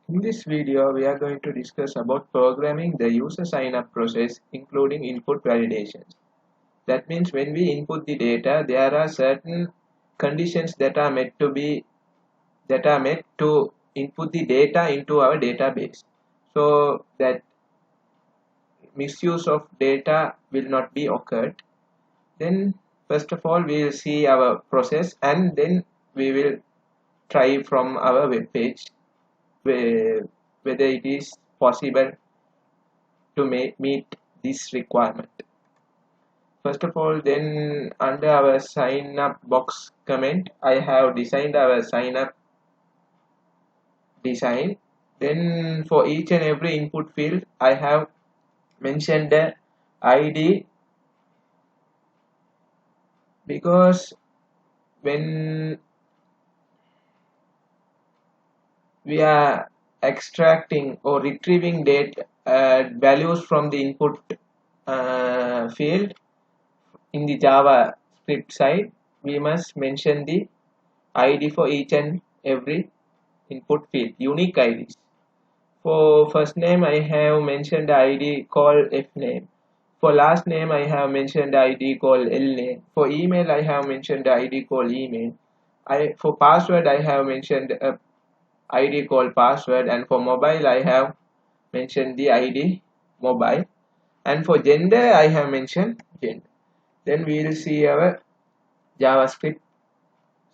In this video, we are going to discuss about programming the user sign-up process, including input validations. That means when we input the data, there are certain conditions that are met to input the data into our database, so that misuse of data will not be occurred. Then, first of all, we will see our process, and then we will try from our web page whether it is possible to meet this requirement. First of all, then under our sign up box comment, I have designed our sign up design. Then for each and every input field, I have mentioned the ID, because when we are extracting or retrieving data values from the input field in the JavaScript side, we must mention the ID for each and every input field, unique IDs. For first name, I have mentioned the ID called fname. For last name, I have mentioned the ID called lname. For email, I have mentioned the ID called email. For password, I have mentioned a ID called password, and for mobile, I have mentioned the ID mobile, and for gender, I have mentioned gender. Then we will see our JavaScript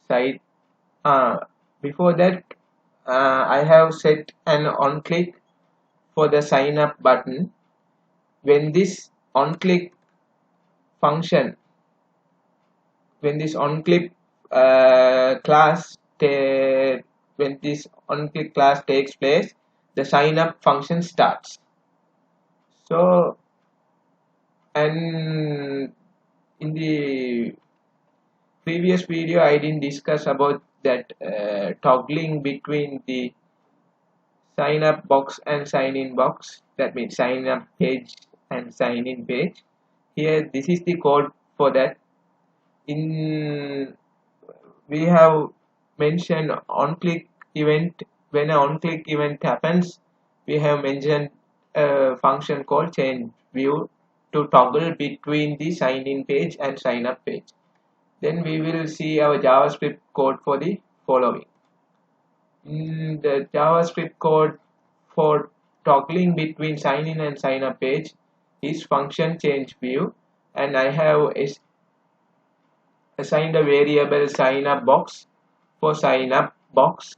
side. Before that, I have set an on click for the sign up button. When this on click function, when this on click class, when this on click class takes place, the sign up function starts. So, and in the previous video, I didn't discuss about that toggling between the sign up box and sign in box. That means sign up page and sign in page. Here, this is the code for that. In we have mentioned on click event. When an on click event happens, we have mentioned a function called change view to toggle between the sign in page and sign up page. Then we will see our JavaScript code for the following. In the JavaScript code for toggling between sign in and sign up page is function change view, and I have assigned a variable sign up box for sign up box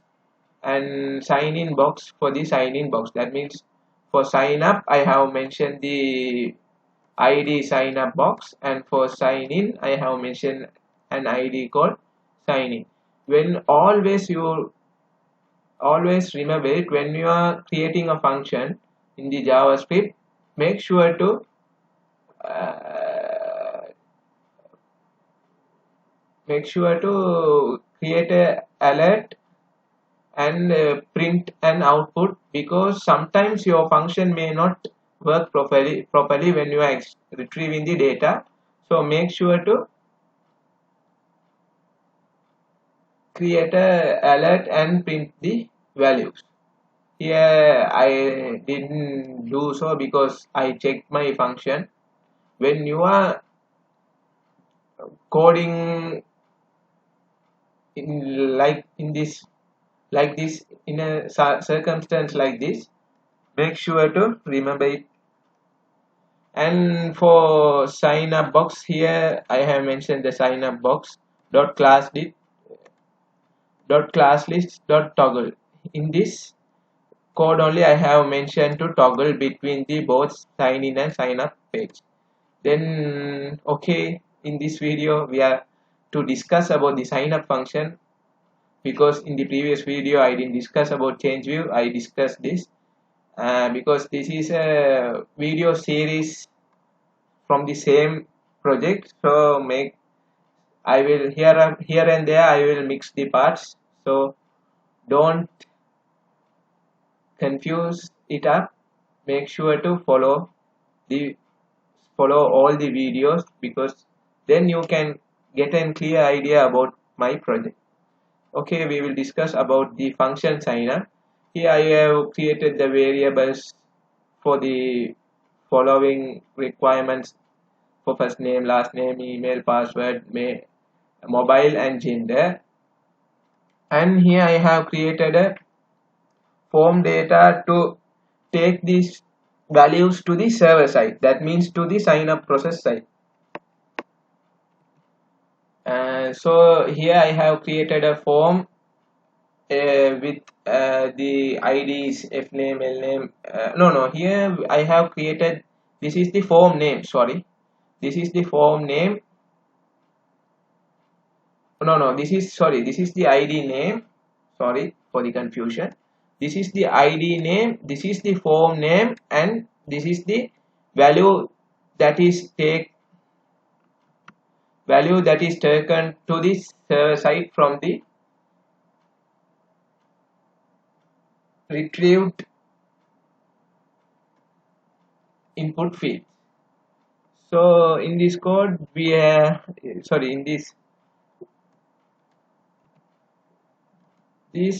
and sign in box for the sign in box. That means for sign up, I have mentioned the ID sign up box, and for sign in, I have mentioned an ID called sign in. When always remember it, when you are creating a function in the JavaScript, make sure to create a alert and print an output, because sometimes your function may not work properly when you are retrieving the data. So make sure to create a alert and print the values. Here I didn't do so because I checked my function. When you are coding in this in a circumstance like this, make sure to remember it. And for sign up box, here I have mentioned the sign up box dot class list dot toggle. In this code only, I have mentioned to toggle between the both sign in and sign up page. Then okay, in this video we are to discuss about the sign up function, because in the previous video I didn't discuss about change view. I discussed this because this is a video series from the same project, so I will here and there I will mix the parts, so don't confuse it up. Make sure to follow all the videos, because then you can get a clear idea about my project. Okay, we will discuss about the function signer. Here I have created the variables for the following requirements for first name, last name, email, password, mobile and gender. And here I have created a form data to take these values to the server side, that means to the sign up process side. So here I have created a form with the IDs f name, l name. No, here I have created, this is the form name, sorry, this is the form name. No, this is, sorry, this is the ID name, sorry for the confusion. This is the ID name, this is the form name, and this is the value that is taken to the server side from the retrieved input field. So in this code we are, sorry, in these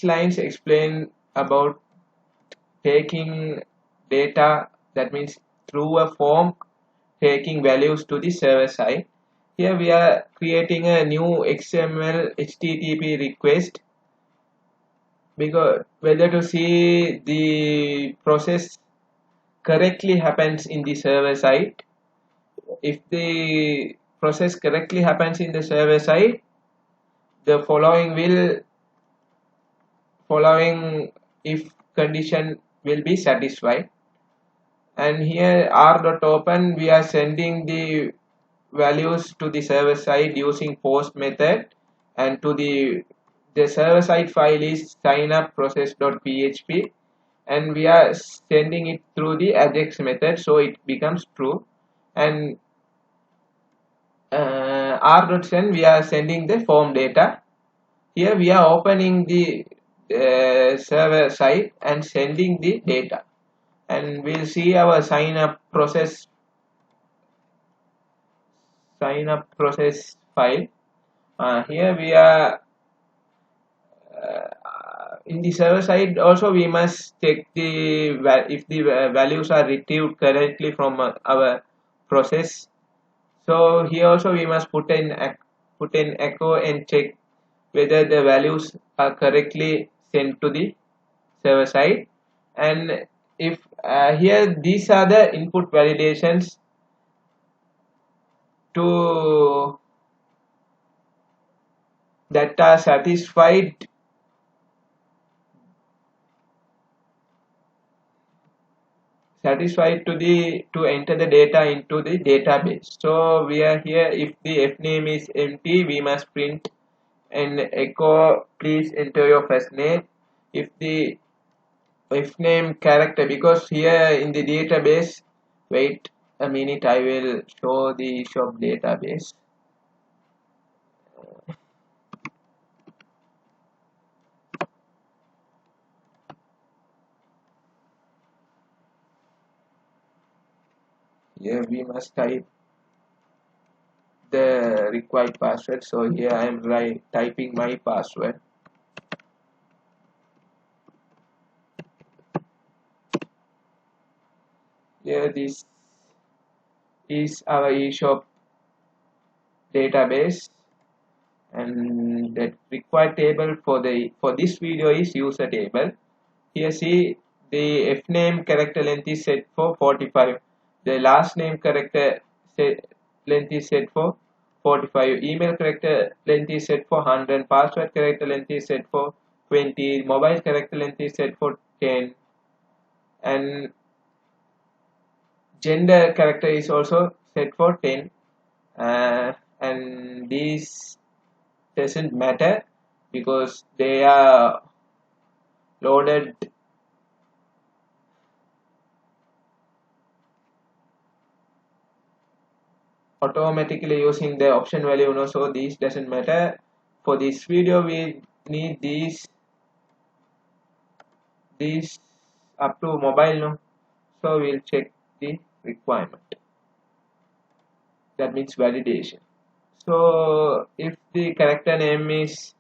lines explain about taking data, that means through a form taking values to the server side. Here we are creating a new XML HTTP request, because whether to see the process correctly happens in the server side. If the process correctly happens in the server side, the following if condition will be satisfied. And here r.open, we are sending the values to the server side using post method, and to the server side file is signup process.php, and we are sending it through the ajax method, so it becomes true. And r.send, we are sending the form data. Here we are opening the server side and sending the data, and we'll see our sign up process file. Here we are in the server side also, we must check if the values are retrieved correctly from our process. So here also we must put in echo and check whether the values are correctly sent to the server side. And if here these are the input validations to that are satisfied to enter the data into the database. So we are here, if the f name is empty, we must print and echo please enter your first name. If the f name character, because here in the database, wait a minute, I will show the shop database. Here we must type the required password. So here I am typing my password. Here this is our eShop database, and the required table for this video is user table. Here see, the f name character length is set for 45, the last name character length is set for 45, email character length is set for 100, password character length is set for 20, mobile character length is set for 10, and gender character is also set for 10. And these doesn't matter because they are loaded automatically using the option value, so these doesn't matter. For this video we need these up to mobile, so we'll check the requirement, that means validation. So if the character name is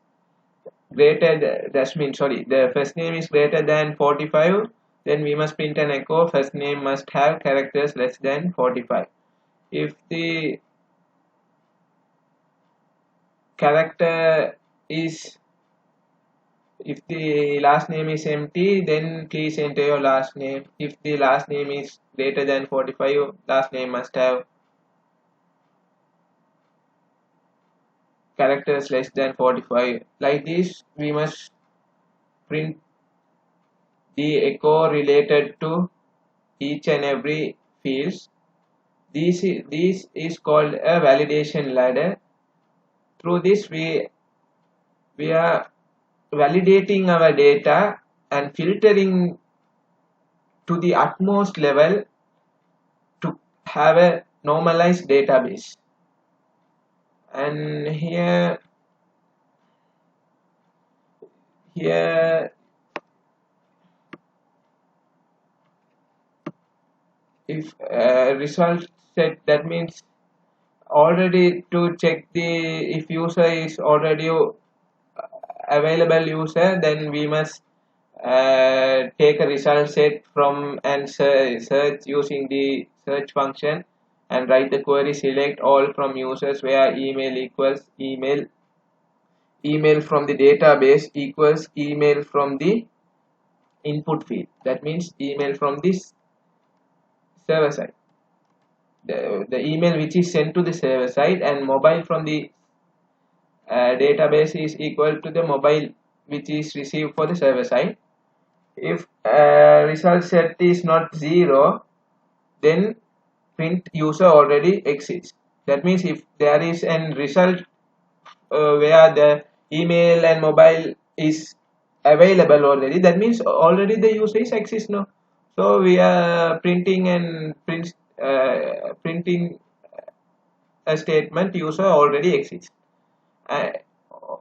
greater, that means, sorry, the first name is greater than 45, then we must print an echo first name must have characters less than 45. If the character is, if the last name is empty, then please enter your last name. If the last name is greater than 45, last name must have characters less than 45. Like this, we must print the echo related to each and every fields. This is called a validation ladder. Through this, we are validating our data and filtering to the utmost level to have a normalized database. And here if result set, that means already to check the if user is already available user, then we must take a result set from and search using the search function and write the query select all from users where email equals email from the database equals email from the input field. That means email from this server side, the email which is sent to the server side, and mobile from the database is equal to the mobile which is received for the server side. If result set is not 0, then print user already exists. That means if there is an result where the email and mobile is available already, that means already the user is exist now. So we are printing and printing a statement user already exists.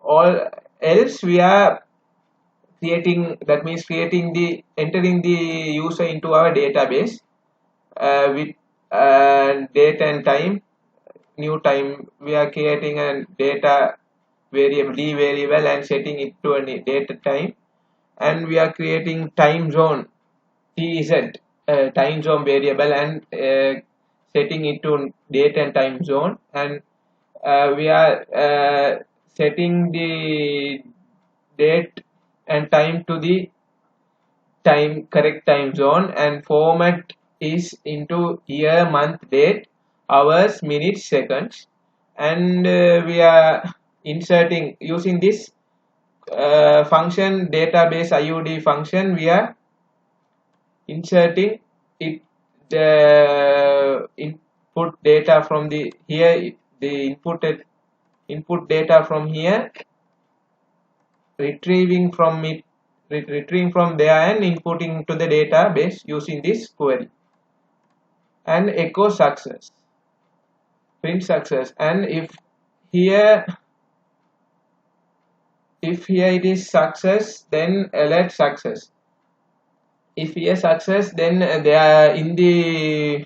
All else we are creating, that means creating the entering the user into our database with date and time, new time. We are creating a data variable d variable and setting it to a data time, and we are creating time zone tz time zone variable and setting it to date and time zone, and we are setting the date and time to the correct time zone, and format is into year month date hours minutes seconds, and we are inserting using this function database IUD function. We are inserting it the input data from the here, the input data from here, retrieving from there and inputting to the database using this query, and echo success, print success. And if here it is success, then alert success. If here success, then they are in the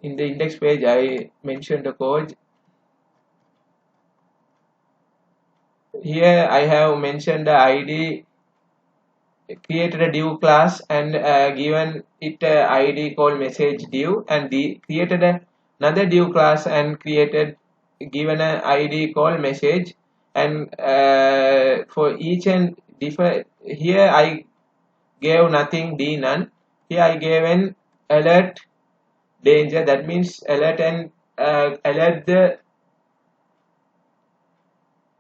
index page I mentioned the code. Here I have mentioned the ID, created a div class and given it a ID called message div, and created another div class and given an ID called message, and for each and different, here I gave nothing, d none. Here I gave an alert danger, that means alert and alert the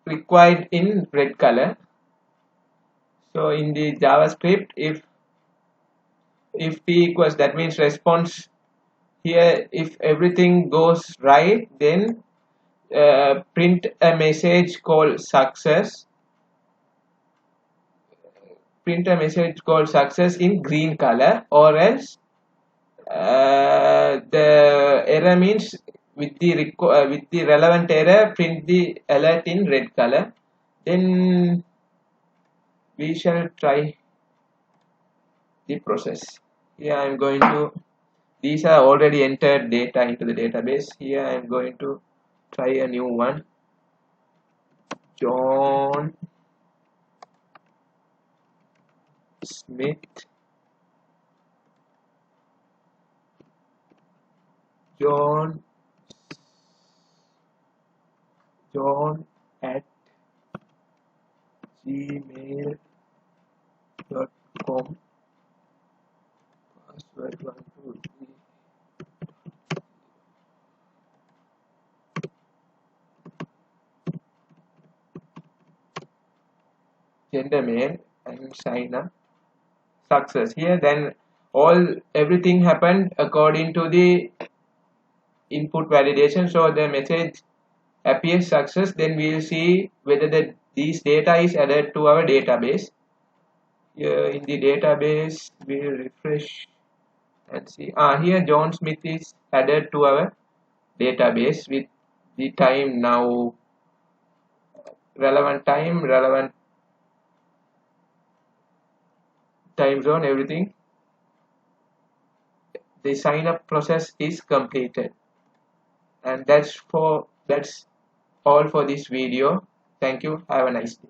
required in red color. So in the JavaScript, if t equals, that means response here, if everything goes right, then print a message called success, in green color, or else the error means with the relevant error, print the alert in red color. Then we shall try the process. Here I am going to, these are already entered data into the database. Here I am going to try a new one, John Smith John at gmail.com. Password 123. Gender male and sign up. Success. Here then everything happened according to the input validation. So the message appears success. Then we will see whether these data is added to our database. Here in the database we will refresh and see. Here John Smith is added to our database with the time now, relevant time zone, everything. The sign up process is completed, and that's all for this video. Thank you. Have a nice day.